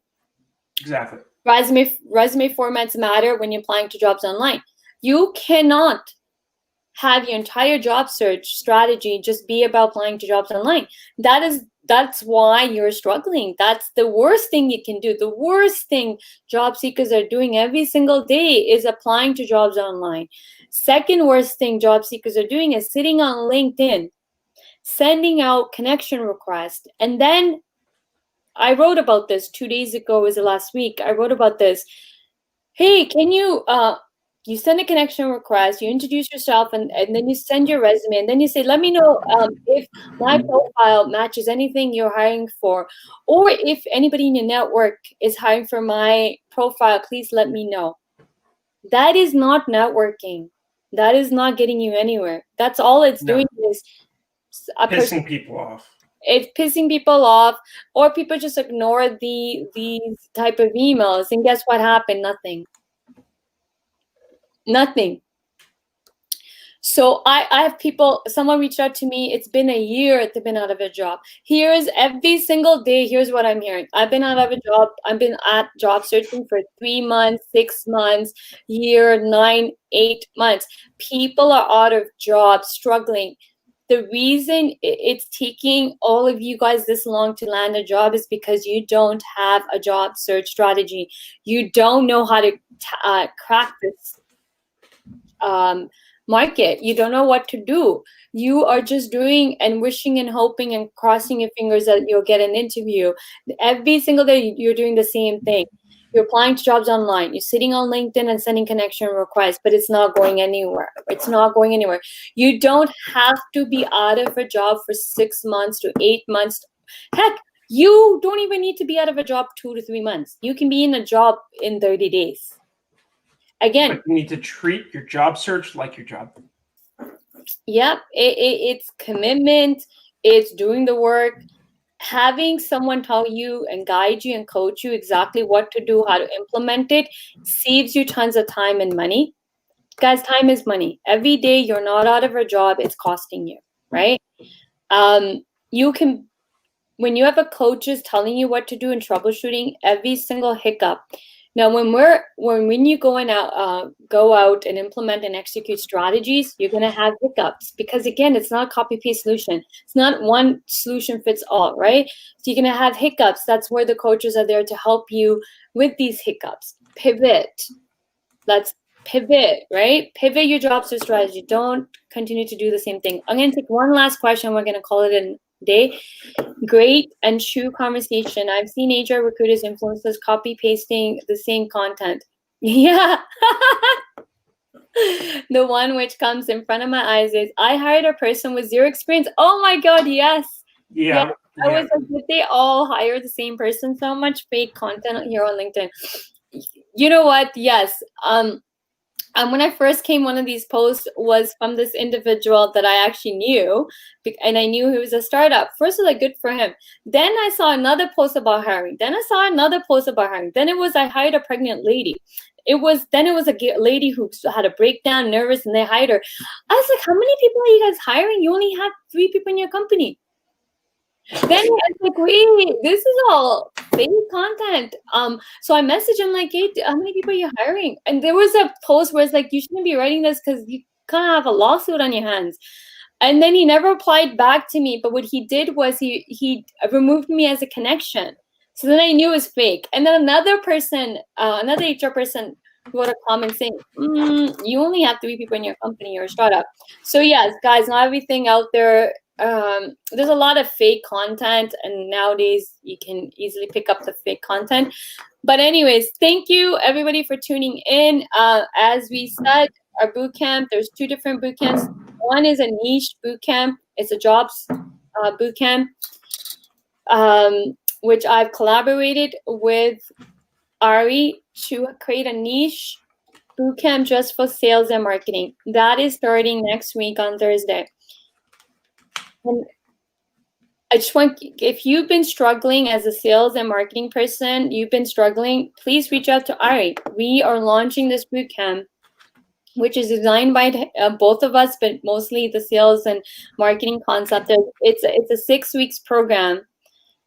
Exactly. Resume formats matter when you're applying to jobs online. You cannot have your entire job search strategy just be about applying to jobs online. That's why you're struggling. That's the worst thing you can do. The worst thing job seekers are doing every single day is applying to jobs online. Second worst thing job seekers are doing is sitting on LinkedIn, sending out connection requests. And then I wrote about this 2 days ago, was it last week? I wrote about this. Hey, can you you send a connection request, you introduce yourself, and then you send your resume, and then you say, let me know if my profile matches anything you're hiring for, or if anybody in your network is hiring for my profile, please let me know. That is not networking. That is not getting you anywhere. That's all it's doing is pissing people off. It's pissing people off, or people just ignore these type of emails, and guess what happened? Nothing. So I have people, someone reached out to me, it's been a year they've been out of a job. Here's every single day, here's what I'm hearing. I've been out of a job, I've been at job searching for 3 months, 6 months, year, 9, 8 months. People are out of jobs, struggling. The reason it's taking all of you guys this long to land a job is because you don't have a job search strategy. You don't know how to crack this market. You don't know what to do. You are just doing and wishing and hoping and crossing your fingers that you'll get an interview. Every single day you're doing the same thing. You're applying to jobs online. You're sitting on LinkedIn and sending connection requests, but it's not going anywhere. It's not going anywhere. You don't have to be out of a job for 6 months to 8 months. Heck, you don't even need to be out of a job 2 to 3 months. You can be in a job in 30 days. Again, but you need to treat your job search like your job. Yep, it's commitment. It's doing the work. Having someone tell you and guide you and coach you exactly what to do, how to implement it, saves you tons of time and money. Guys, time is money. Every day you're not out of a job, it's costing you, right? You can, when you have a coaches telling you what to do and troubleshooting every single hiccup. Now, when you go out and implement and execute strategies, you're going to have hiccups because, again, it's not a copy-paste solution. It's not one solution fits all, right? So you're going to have hiccups. That's where the coaches are there to help you with these hiccups. Pivot. Let's pivot, right? Pivot your job search strategy. Don't continue to do the same thing. I'm going to take one last question. We're going to call it a day. Great and true conversation. I've seen HR recruiters, influencers copy pasting the same content. Yeah. The one which comes in front of my eyes is, I hired a person with zero experience. Oh my God, yes. Yeah. I was like, did they all hire the same person? So much fake content here on LinkedIn. You know what? Yes. When I first came, one of these posts was from this individual that I actually knew, and I knew he was a startup. First, I was like, good for him. Then I saw another post about hiring. Then I saw another post about hiring. Then it was, I hired a pregnant lady. Then it was a lady who had a breakdown, nervous, and they hired her. I was like, how many people are you guys hiring? You only have 3 people in your company. Then I was like, wait, this is all fake content. So I messaged him like, hey, how many people are you hiring? And there was a post where it's like, you shouldn't be writing this because you kind of have a lawsuit on your hands. And then he never replied back to me. But what he did was he removed me as a connection. So then I knew it was fake. And then another person, another HR person wrote a comment saying, you only have 3 people in your company, you're a startup. So yes, guys, not everything out there. There's a lot of fake content, and nowadays you can easily pick up the fake content. But anyways, thank you everybody for tuning in. As we said, our boot camp, there's 2 different boot camps. One is a niche boot camp. It's a jobs boot camp, which I've collaborated with Ari to create a niche boot camp just for sales and marketing. That is starting next week on Thursday. And I just want, if you've been struggling as a sales and marketing person, you've been struggling, please reach out to Ari. We are launching this boot camp, which is designed by both of us, but mostly the sales and marketing concept. It's a 6 weeks program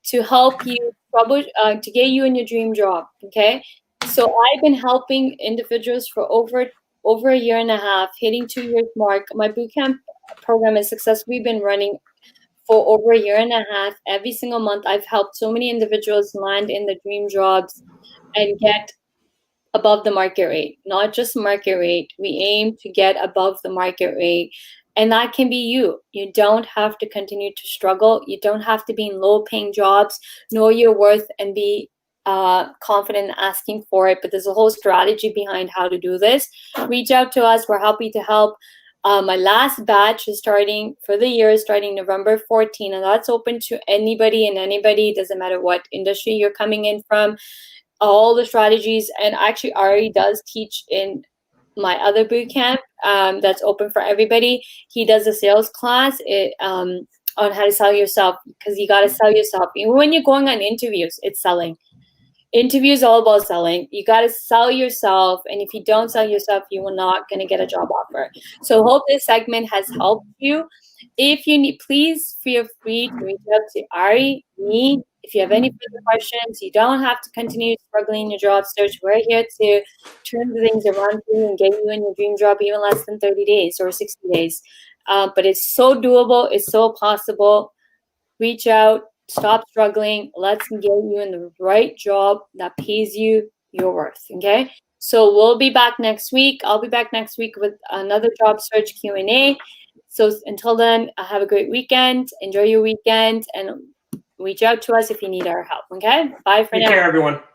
to help you to get you in your dream job. Okay, so I've been helping individuals for over a year and a half, hitting 2 years mark. My bootcamp program is successfully been running for over a year and a half. Every single month, I've helped so many individuals land in the dream jobs and get above the market rate. Not just market rate. We aim to get above the market rate. And that can be you. You don't have to continue to struggle. You don't have to be in low-paying jobs. Know your worth and be confident in asking for it. But there's a whole strategy behind how to do this. Reach out to us. We're happy to help. My last batch is starting for the year, starting November 14, and that's open to anybody and anybody. It doesn't matter what industry you're coming in from. All the strategies, and actually Ari does teach in my other boot camp that's open for everybody. He does a sales class on how to sell yourself, because you got to sell yourself. Even when you're going on interviews, it's selling. Interviews all about selling. You got to sell yourself, and if you don't sell yourself, you will not going to get a job offer. So hope this segment has helped you. If you need, please feel free to reach out to Ari, me. If you have any further questions, you don't have to continue struggling in your job search. We're here to turn things around for you and get you in your dream job even less than 30 days or 60 days. but it's so doable. It's so possible. Reach out. Stop struggling. Let's get you in the right job that pays you your worth. Okay. So we'll be back next week. I'll be back next week with another job search Q&A. So until then, have a great weekend. Enjoy your weekend and reach out to us if you need our help. Okay. Bye for now. Take care, everyone. Bye.